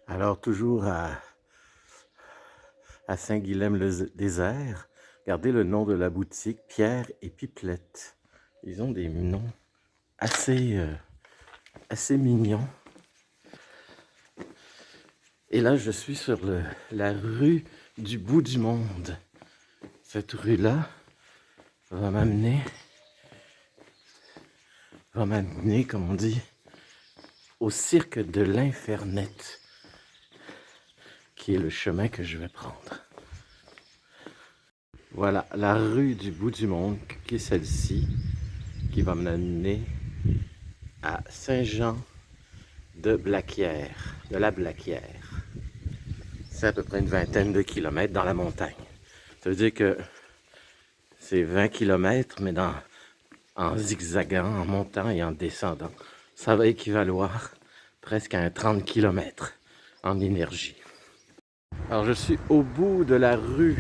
Alors, toujours à Saint-Guilhem-le-Désert, regardez le nom de la boutique, Pierre et Pipelette. Ils ont des noms assez, assez mignons. Et là, je suis sur la rue du bout du monde. Cette rue-là va m'amener, comme on dit, au cirque de l'Infernet, qui est le chemin que je vais prendre. Voilà, la rue du bout du monde, qui est celle-ci, qui va m'amener à Saint-Jean de Blaquière, de la Blaquière. C'est à peu près une vingtaine de kilomètres dans la montagne. Ça veut dire que c'est 20 kilomètres, mais en zigzagant, en montant et en descendant. Ça va équivaloir presque à un 30 kilomètres en énergie. Alors je suis au bout de la rue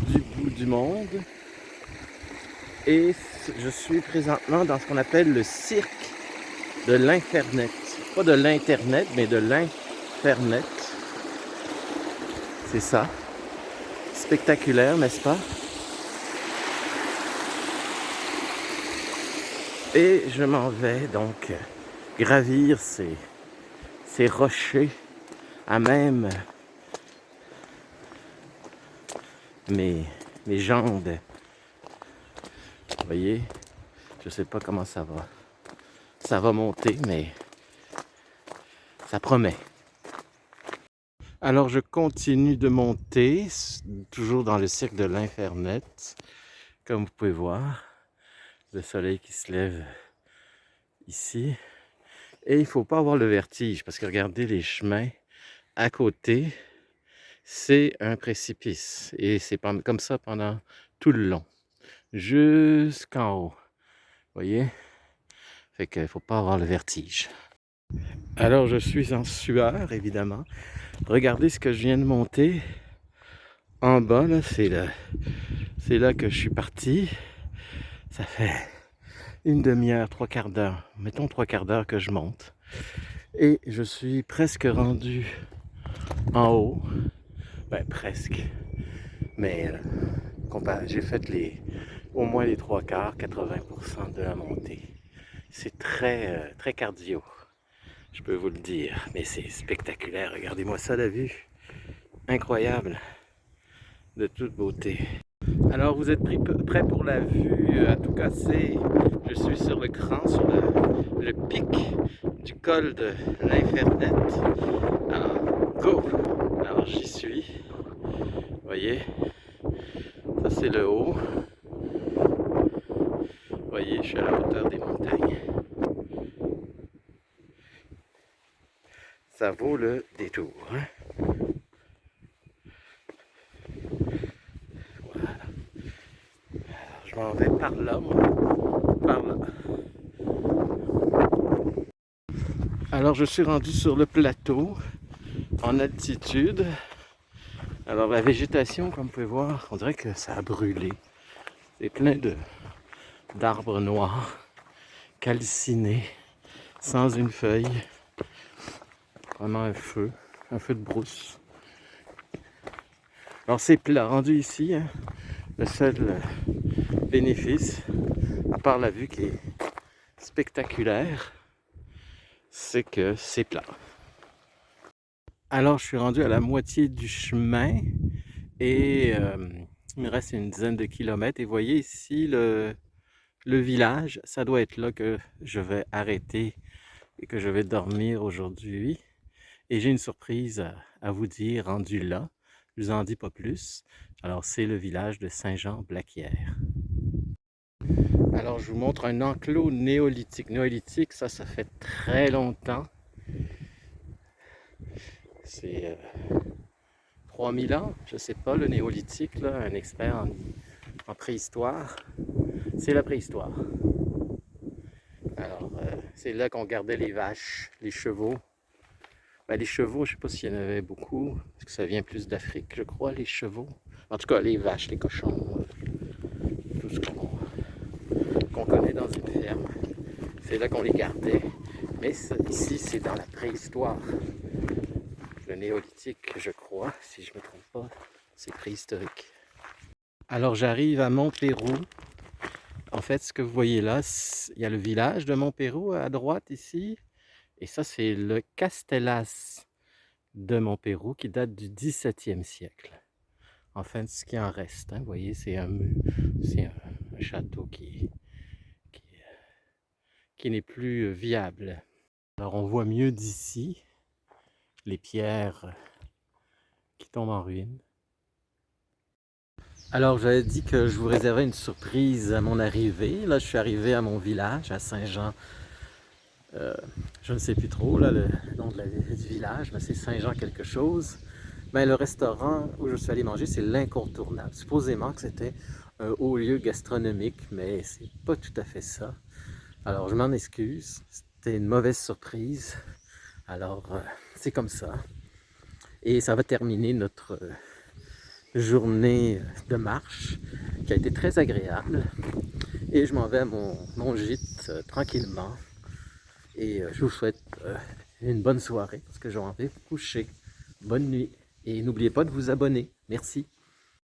du bout du monde et je suis présentement dans ce qu'on appelle le cirque de l'Infernet. Pas de l'Internet, mais de l'Infernet. C'est ça. Spectaculaire, n'est-ce pas? Et je m'en vais donc gravir ces rochers à même mes jambes. Vous voyez, je sais pas comment ça va. Ça va monter, mais ça promet. Alors je continue de monter, toujours dans le cirque de l'Infernet. Comme vous pouvez voir, le soleil qui se lève ici. Et il ne faut pas avoir le vertige, parce que regardez les chemins à côté, c'est un précipice. Et c'est comme ça pendant tout le long, jusqu'en haut. Vous voyez? Fait qu'il ne faut pas avoir le vertige. Alors je suis en sueur, évidemment. Regardez ce que je viens de monter. En bas, là, c'est là que je suis parti. Ça fait une demi-heure, trois quarts d'heure, mettons trois quarts d'heure que je monte. Et je suis presque rendu en haut. Ben presque. Mais j'ai fait au moins les trois quarts, 80% de la montée. C'est très, très cardio, je peux vous le dire. Mais c'est spectaculaire. Regardez-moi ça, la vue. Incroyable. De toute beauté. Alors vous êtes prêts pour la vue à tout casser? Je suis sur le cran, sur le pic du col de l'Infernet. Alors, go! Alors j'y suis. Vous voyez? Ça c'est le haut. Vous voyez, je suis à la hauteur des montagnes. Ça vaut le détour. Hein? Voilà. Alors, je m'en vais par là, moi. Par là. Alors je suis rendu sur le plateau, en altitude. Alors la végétation, comme vous pouvez voir, on dirait que ça a brûlé. C'est plein d'arbres noirs, calcinés, sans une feuille. Vraiment un feu de brousse. Alors c'est plat, rendu ici, hein, le seul bénéfice, à part la vue qui est spectaculaire, c'est que c'est plat. Alors je suis rendu à la moitié du chemin et il me reste une dizaine de kilomètres. Et vous voyez ici le village, ça doit être là que je vais arrêter et que je vais dormir aujourd'hui. Et j'ai une surprise à vous dire rendu là. Je vous en dis pas plus. Alors c'est le village de Saint-Jean-Blaquière. Alors je vous montre un enclos néolithique. Néolithique, ça fait très longtemps. C'est 3000 ans, je sais pas, le néolithique, là, un expert en préhistoire. C'est la préhistoire. Alors, c'est là qu'on gardait les vaches, les chevaux. Ben, les chevaux, je ne sais pas s'il y en avait beaucoup, parce que ça vient plus d'Afrique, je crois, les chevaux. En tout cas, les vaches, les cochons, tout ce qu'on connaît dans une ferme. C'est là qu'on les gardait. Mais ça, ici, c'est dans la préhistoire. néolithique, je crois, si je ne me trompe pas. C'est préhistorique. Alors j'arrive à Montpérou. En fait, ce que vous voyez là, il y a le village de Montpérou à droite ici. Et ça, c'est le Castellas de Montpérou qui date du XVIIe siècle. Enfin, ce qui en reste. Hein. Vous voyez, c'est un château qui n'est plus viable. Alors on voit mieux d'ici les pierres qui tombent en ruine. Alors j'avais dit que je vous réservais une surprise à mon arrivée. Là je suis arrivé à mon village, à Saint-Jean. Je ne sais plus trop là, le nom du village, mais c'est Saint-Jean quelque chose. Mais le restaurant où je suis allé manger, c'est l'incontournable. Supposément que c'était un haut lieu gastronomique, mais c'est pas tout à fait ça. Alors je m'en excuse, c'était une mauvaise surprise. Alors c'est comme ça. Et ça va terminer notre journée de marche qui a été très agréable. Et je m'en vais à mon gîte tranquillement. Et je vous souhaite une bonne soirée parce que je vais coucher. Bonne nuit. Et n'oubliez pas de vous abonner. Merci.